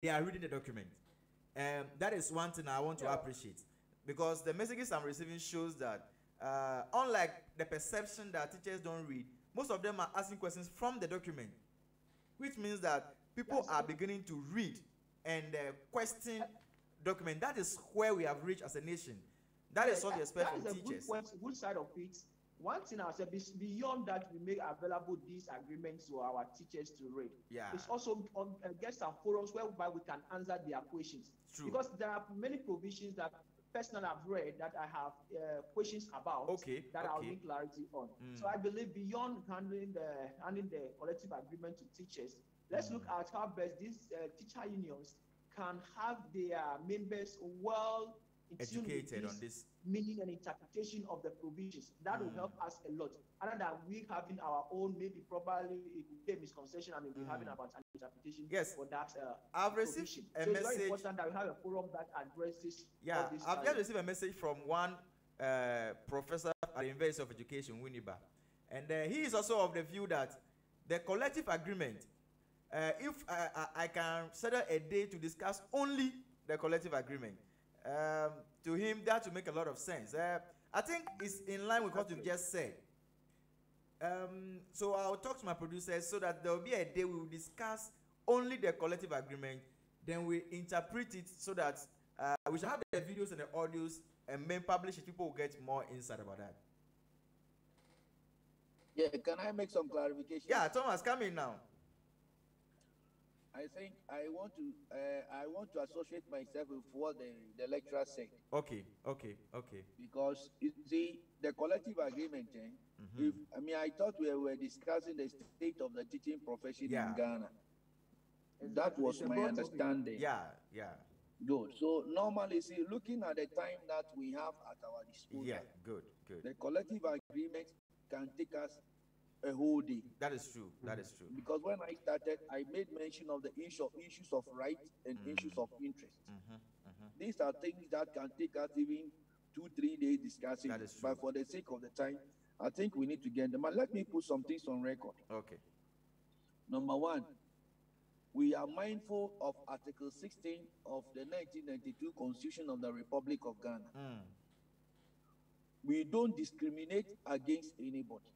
they are reading the document. That is one thing I want to appreciate, because the messages I'm receiving shows that unlike the perception that teachers don't read, most of them are asking questions from the document, which means that people are beginning to read and question document. That is where we have reached as a nation. That is what we expect from teachers. That's a good side of it. One thing I said, beyond that, we make available these agreements to our teachers to read. Yeah. It's also on get some forums whereby we can answer their questions. True. Because there are many provisions that personally I've read that I have questions about that I'll need clarity on. So I believe beyond handing the collective agreement to teachers, let's look at how best these teacher unions can have their members well educated on this meaning and interpretation of the provisions. That will help us a lot. Other than we having our own, maybe probably it will be a misconception, and we'll be having about an interpretation for that. I've received a message. It's very important that we have a forum that addresses. Yeah, I've just received a message from one professor at the University of Education, Winneba, and he is also of the view that the collective agreement, if I can settle a day to discuss only the collective agreement, to him that will make a lot of sense. I think it's in line with what you've just said. So I'll talk to my producers so that there will be a day we will discuss only the collective agreement, then we interpret it so that we should have the videos and the audios and then publish it. People will get more insight about that. Yeah, can I make some clarification? Yeah, Thomas, come in now. I think I want to associate myself with what the lecturer said. Okay. Because you see, the collective agreement, I thought we were discussing the state of the teaching profession in Ghana. That was my understanding. Yeah. Good. So normally, see, looking at the time that we have at our disposal, good. The collective agreement can take us a whole day. That is true. Because when I started, I made mention of the issues of right and issues of interest. These are things that can take us even 2-3 days discussing. That is true. But for the sake of the time, I think we need to get them. And let me put some things on record. Okay. Number one, we are mindful of Article 16 of the 1992 Constitution of the Republic of Ghana. We don't discriminate against anybody.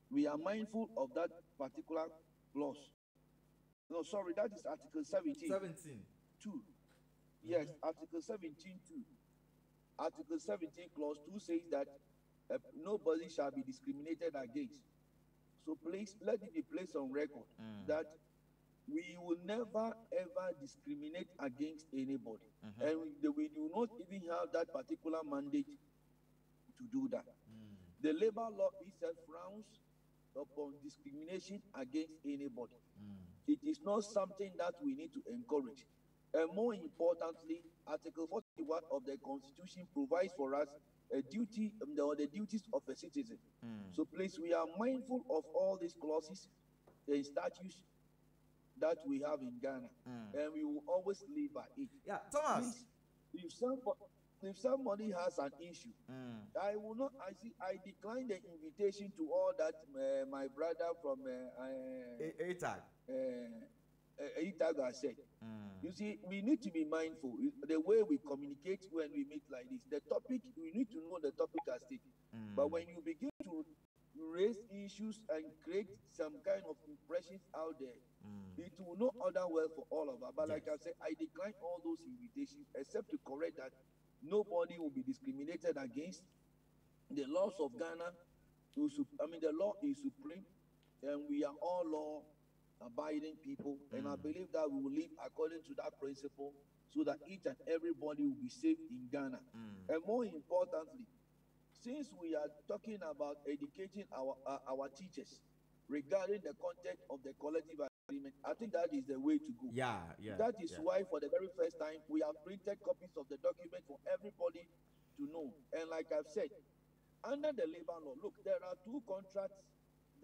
We are mindful of that particular clause. No, sorry, that is Article 17. 2. Yes, Article 17, 2. Article 17, Clause 2 says that nobody shall be discriminated against. So please, let it be placed on record that we will never, ever discriminate against anybody. And we do not even have that particular mandate to do that. The labor law itself frowns upon discrimination against anybody. It is not something that we need to encourage. And more importantly, Article 41 of the Constitution provides for us a duty, the duties of a citizen. So please, we are mindful of all these clauses and statutes that we have in Ghana, and we will always live by it. Yeah, Thomas. Please, if somebody has an issue, I will not. I decline the invitation to all that my brother from ATAG has said. You see, we need to be mindful the way we communicate when we meet like this. The topic, we need to know the topic at stake. But when you begin to raise issues and create some kind of impressions out there, it will not order well for all of us. But like I said, I decline all those invitations except to correct that nobody will be discriminated against. The laws of Ghana, the law is supreme, and we are all law-abiding people. And I believe that we will live according to that principle so that each and everybody will be safe in Ghana. And more importantly, since we are talking about educating our teachers regarding the content of the collective agreement, I think that is the way to go. That is why for the very first time, we have printed copies of the document for everybody to know. And like I've said, under the labor law, look, there are two contracts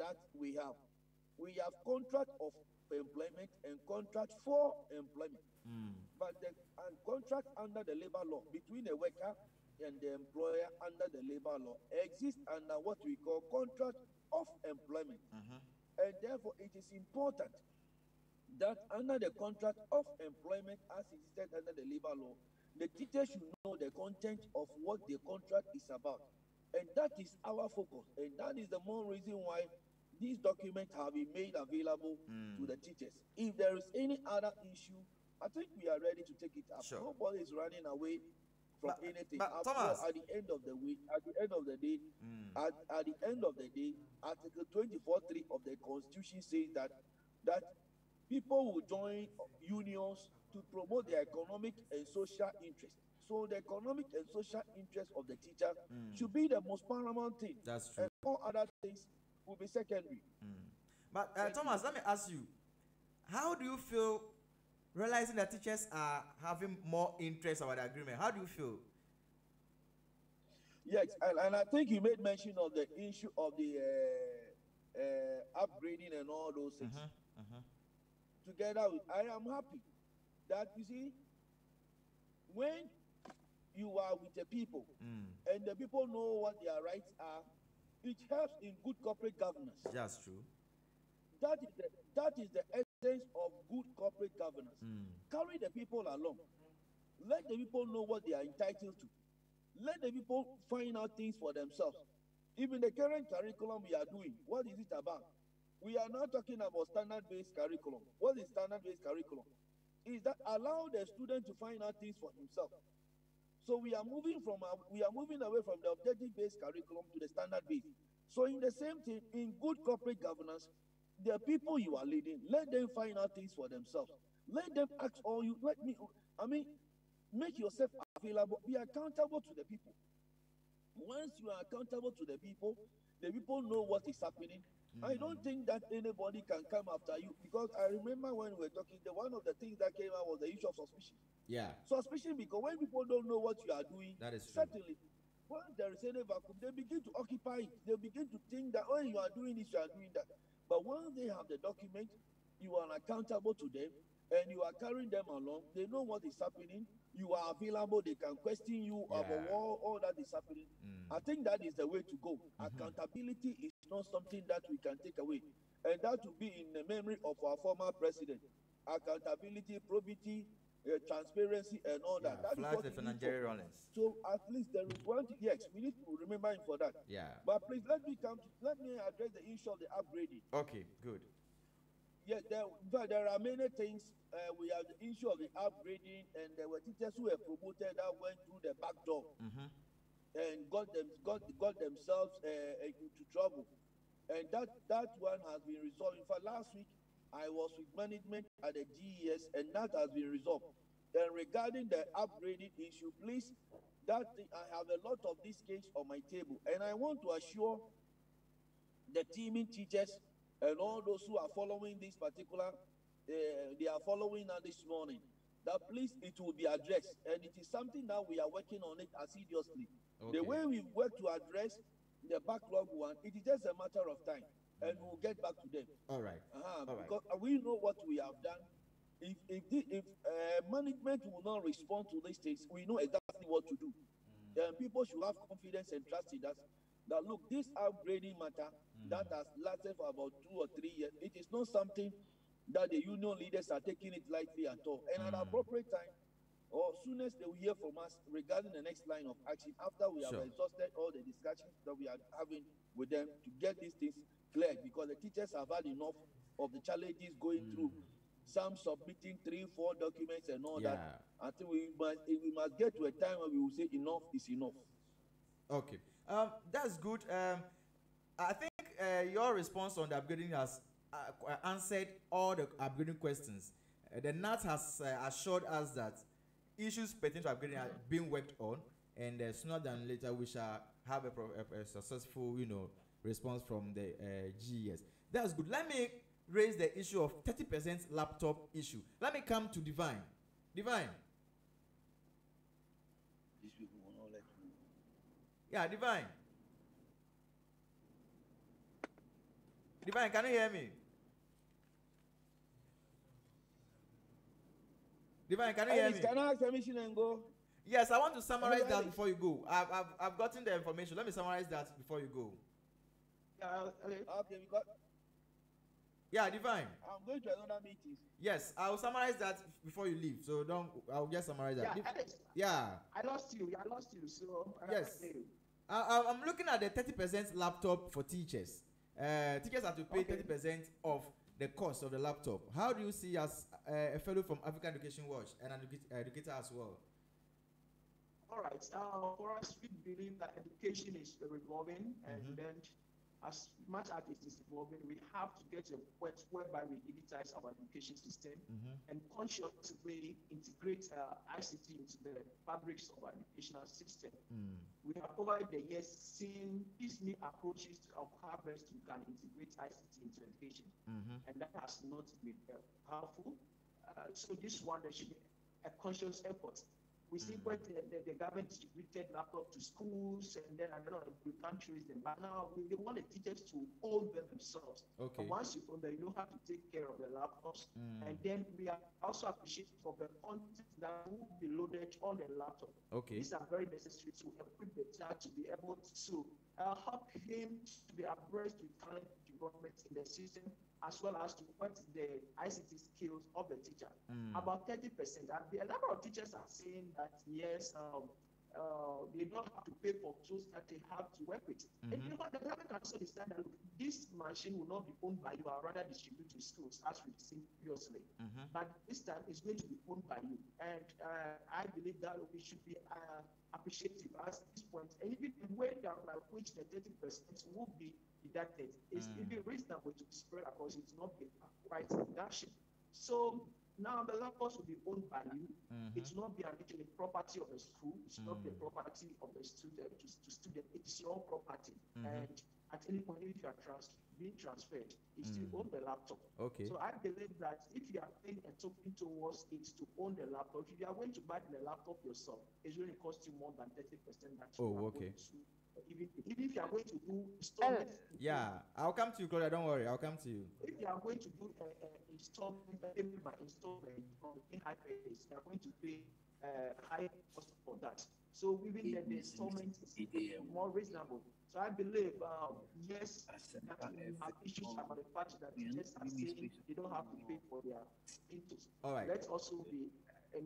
that we have. We have contract of employment and contract for employment. But the contract under the labor law between the worker and the employer under the labor law exists under what we call contract of employment. And therefore, it is important that under the contract of employment as it is set under the labor law, the teacher should know the content of what the contract is about. And that is our focus. And that is the more reason why these documents have been made available to the teachers. If there is any other issue, I think we are ready to take it up. Sure. Nobody is running away from anything. But Thomas, at the end of the week, at the end of the day, at the end of the day, Article 24(3) of the Constitution says that people will join unions to promote their economic and social interests. So the economic and social interest of the teacher should be the most paramount thing. That's true. And all other things will be secondary. But Thomas, let me ask you, how do you feel realizing that teachers are having more interest about the agreement? How do you feel? Yes, and I think you made mention of the issue of the upgrading and all those things. Together with, I am happy that, you see, when you are with the people and the people know what their rights are, it helps in good corporate governance. That's true. That is the essence of good corporate governance. Carry the people along. Let the people know what they are entitled to. Let the people find out things for themselves. Even the current curriculum we are doing, what is it about? We are now talking about standard-based curriculum. What is standard-based curriculum? Is that allow the student to find out things for himself. So we are moving away from the objective-based curriculum to the standard-based. So in the same thing, in good corporate governance, the people you are leading, let them find out things for themselves. Let them ask all you. Make yourself available. Be accountable to the people. Once you are accountable to the people know what is happening. I don't think that anybody can come after you, because I remember when we were talking, one of the things that came out was the issue of suspicion. Yeah. Suspicion, because when people don't know what you are doing, that is true. Certainly, when there is any vacuum, they begin to occupy it. They begin to think that, oh, you are doing this, you are doing that. But once they have the document, you are accountable to them, and you are carrying them along. They know what is happening. You are available. They can question you about all that is happening. I think that is the way to go. Accountability is not something that we can take away. And that will be in the memory of our former president. Accountability, probity, transparency, and all that. That is what we need for. So at least there is one thing. Yes, we need to remember him for that. Yeah. But please let me address the issue of the upgrading. Okay, good. Yes, there are many things. We have the issue of the upgrading, and there were teachers who were promoted that went through the back door and got themselves into trouble. And that one has been resolved. In fact, last week I was with management at the GES, and that has been resolved. And regarding the upgrading issue, please, I have a lot of this case on my table, and I want to assure the teaming teachers and all those who are following this particular, they are following now this morning, that please, it will be addressed. And it is something that we are working on it assiduously. Okay. The way we work to address the backlog one, it is just a matter of time. And we'll get back to them. All right. Because we know what we have done. If management will not respond to these things, we know exactly what to do. And people should have confidence and trust in us. That look, this upgrading matter that has lasted for about 2 or 3 years, it is not something that the union leaders are taking it lightly at all. And at appropriate time, or soon as they will hear from us regarding the next line of action, after we have exhausted all the discussions that we are having with them to get these things cleared, because the teachers have had enough of the challenges going through. Some submitting 3-4 documents and all that. I think we must get to a time where we will say enough is enough. Okay. That's good. I think your response on the upgrading has answered all the upgrading questions. The GNAT has assured us that issues pertaining to upgrading are being worked on, and sooner than later we shall have a successful, response from the GES. That's good. Let me raise the issue of 30% laptop issue. Let me come to Divine. Divine. These people will not let me. Yeah, Divine. Divine, can you hear me? Divine, can you hear me? Can I ask permission and go? Yes, I want to summarize that before you go. I've gotten the information. Let me summarize that before you go. Okay, Yeah, Divine. I'm going to another meeting. Yes, I'll summarize that before you leave. So don't. I'll just summarize that. Yeah, I lost you. So yes, I'm looking at the 30% laptop for teachers. Teachers have to pay 30% of the cost of the laptop. How do you see as a fellow from African Education Watch and an educator as well? All right. For us, we believe that education is revolving, and then as much as it is evolving, we have to get to a point whereby we digitize our education system and consciously integrate ICT into the fabrics of our educational system. We have over the years seen these new approaches of how best we can integrate ICT into education, and that has not been powerful. So this one, there should be a conscious effort. We see when the government distributed laptops to schools, and then I don't know, we can't trace them. But now they want the teachers to own them themselves. Okay. And once you own them, you know how to take care of the laptops. And then we are also appreciative of the content that will be loaded on the laptop. Okay. These are very necessary to equip the child to be able to help him to be abreast with talent development in the system, as well as to what the ICT skills of the teacher. About 30%. A number of teachers are saying that yes, they don't have to pay for tools that they have to work with. And you know what, the government can also decide that this machine will not be owned by you, or rather distributed to schools, as we've seen previously. But this time it's going to be owned by you. And I believe that we should be appreciative at this point. And even the way that by which the 30% will be deducted is even reasonable to spread across. It's not the right deduction. So now the laptops will be owned by you. It's not be actually property of the school. It's not the property of the student to student. It's your property. And at any point, if you are being transferred, you still own the laptop. Okay. So I believe that if you are paying a token towards it to own the laptop, if you are going to buy the laptop yourself, it's going to cost you more than 30%. That you are going to. Even if you are going to do installment. Yeah, I'll come to you, Claudia. Don't worry, I'll come to you. If you are going to do installment by installment in high pace, you are going to pay high cost for that. So even the installment is more reasonable. So I believe, yes, that we have issues about the fact that teachers are saying they don't have to pay for their inputs. All right. Let's also be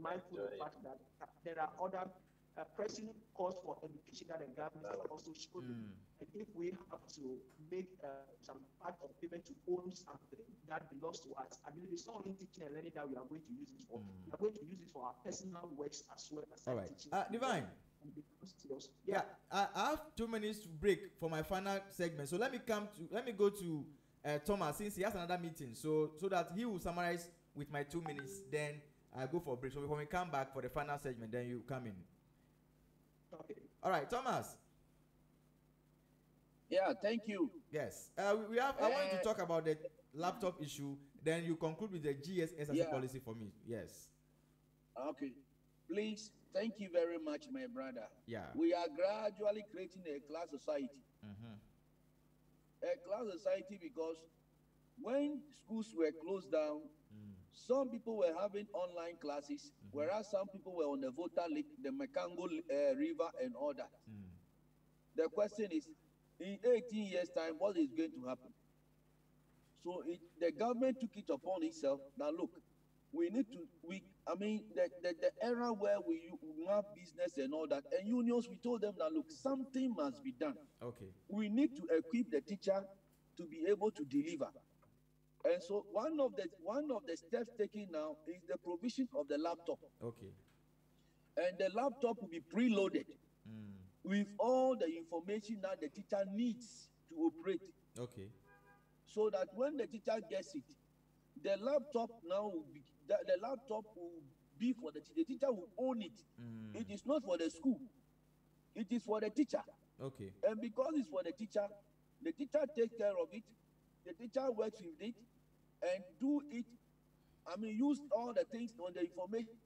mindful of the fact that there are other pressing costs for education that the government are also showing. And if we have to make some part of payment to own something that belongs to us, I believe it's not only teaching and learning that we are going to use it for. We are going to use it for our personal works as well as teaching. Divine. Yeah, I have 2 minutes to break for my final segment. So let me go to Thomas, since he has another meeting. So that he will summarize with my 2 minutes. Then I go for a break. So when we come back for the final segment, then you come in. Okay. All right, Thomas. Yeah, thank you. Yes. I want to talk about the laptop issue. Then you conclude with the GSS as a policy for me. Yes. Okay. Please, thank you very much, my brother. Yeah. We are gradually creating a class society. A class society because when schools were closed down, some people were having online classes, whereas some people were on the Volta Lake, the Mekango River, and all that. The question is, in 18 years' time, what is going to happen? So the government took it upon itself. Now look, we need to, the era where we have business and all that, and unions, we told them that, look, something must be done. Okay. We need to equip the teacher to be able to deliver. And so one of the steps taken now is the provision of the laptop. Okay. And the laptop will be preloaded with all the information that the teacher needs to operate. Okay. So that when the teacher gets it, the laptop will be for the teacher. The teacher will own it. It is not for the school. It is for the teacher. Okay. And because it's for the teacher takes care of it. The teacher works with it and do it. Use all the things on the information